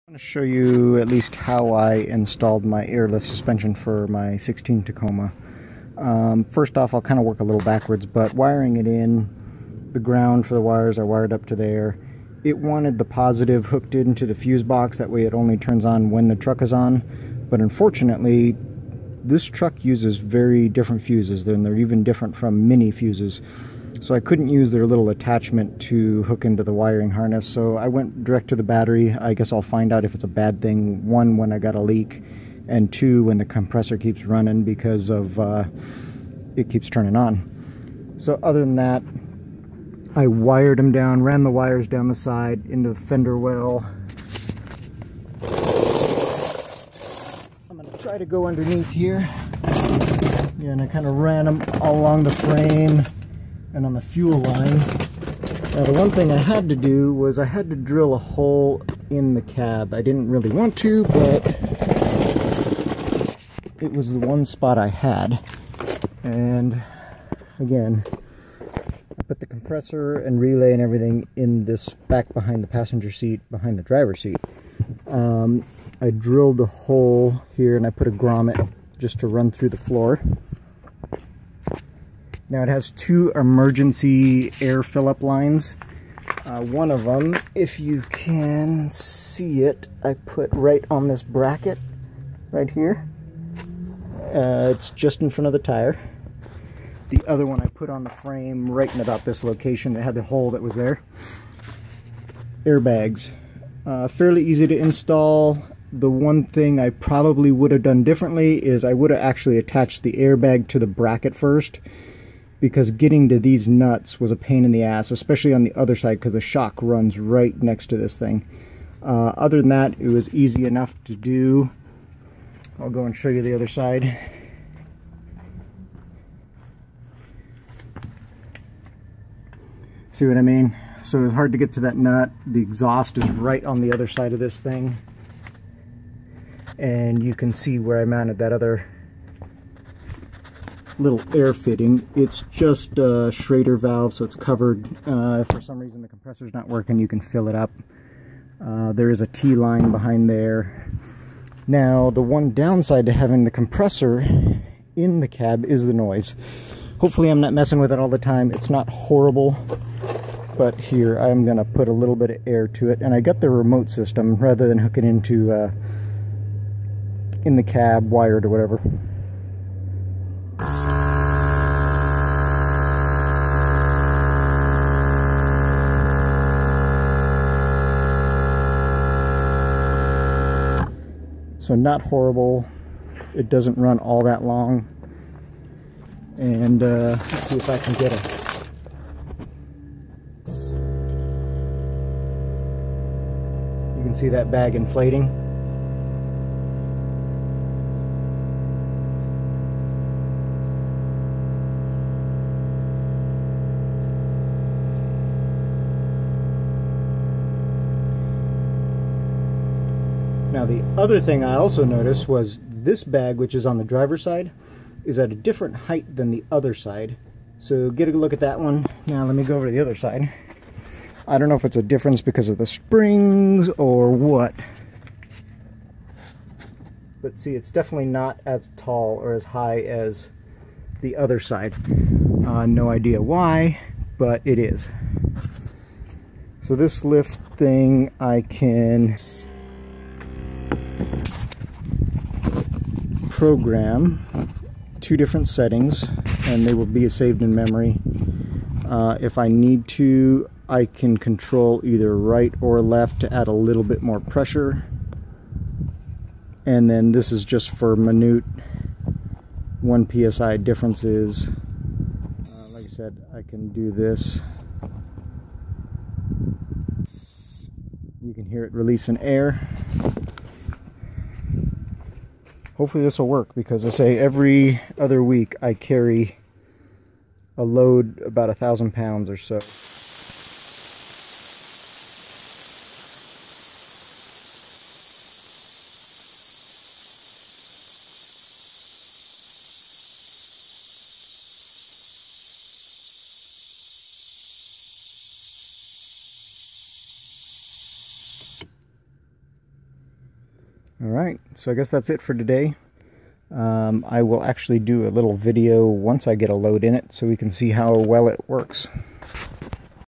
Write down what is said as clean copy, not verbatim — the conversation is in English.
I'm going to show you at least how I installed my airlift suspension for my 16 Tacoma. First off, I'll kind of work a little backwards, but wiring it in, the ground for the wires are wired up to there. It wanted the positive hooked into the fuse box, that way it only turns on when the truck is on. But unfortunately, this truck uses very different fuses, and they're even different from mini fuses. So I couldn't use their little attachment to hook into the wiring harness, so I went direct to the battery. I guess I'll find out if it's a bad thing, one, when I got a leak, and two, when the compressor keeps running because of it keeps turning on. So other than that, I wired them down, ran the wires down the side into the fender well. I'm going to try to go underneath here. Yeah, and I kind of ran them all along the frame and on the fuel line. Now the one thing I had to do was I had to drill a hole in the cab. I didn't really want to, but it was the one spot I had. And again, I put the compressor and relay and everything in this back behind the passenger seat, behind the driver's seat. I drilled a hole here and I put a grommet just to run through the floor. Now it has two emergency air fill-up lines. One of them, if you can see it, I put right on this bracket right here. It's just in front of the tire. The other one I put on the frame right in about this location that had the hole that was there. Airbags. Fairly easy to install. The one thing I probably would have done differently is I would have actually attached the airbag to the bracket first, because getting to these nuts was a pain in the ass, especially on the other side because the shock runs right next to this thing. Other than that, it was easy enough to do. I'll go and show you the other side. See what I mean? So it was hard to get to that nut. The exhaust is right on the other side of this thing. And you can see where I mounted that other little air fitting. It's just a Schrader valve, so it's covered. If for some reason the compressor's not working, you can fill it up. There is a T-line behind there. Now, the one downside to having the compressor in the cab is the noise. Hopefully I'm not messing with it all the time. It's not horrible, but here I'm gonna put a little bit of air to it, and I got the remote system rather than hooking into in the cab wired or whatever. So not horrible. It doesn't run all that long. And let's see if I can get it. You can see that bag inflating. Now the other thing I also noticed was this bag, which is on the driver's side, is at a different height than the other side. So get a look at that one. Now let me go over to the other side. I don't know if it's a difference because of the springs or what. But see, it's definitely not as tall or as high as the other side. No idea why, but it is. So this lift thing, I can program two different settings and they will be saved in memory. If I need to, I can control either right or left to add a little bit more pressure, and then this is just for minute 1 psi differences. Like I said, I can do this. You can hear it releasing air. Hopefully this will work, because I say every other week I carry a load about 1,000 pounds or so. Alright, so I guess that's it for today. I will actually do a little video once I get a load in it so we can see how well it works.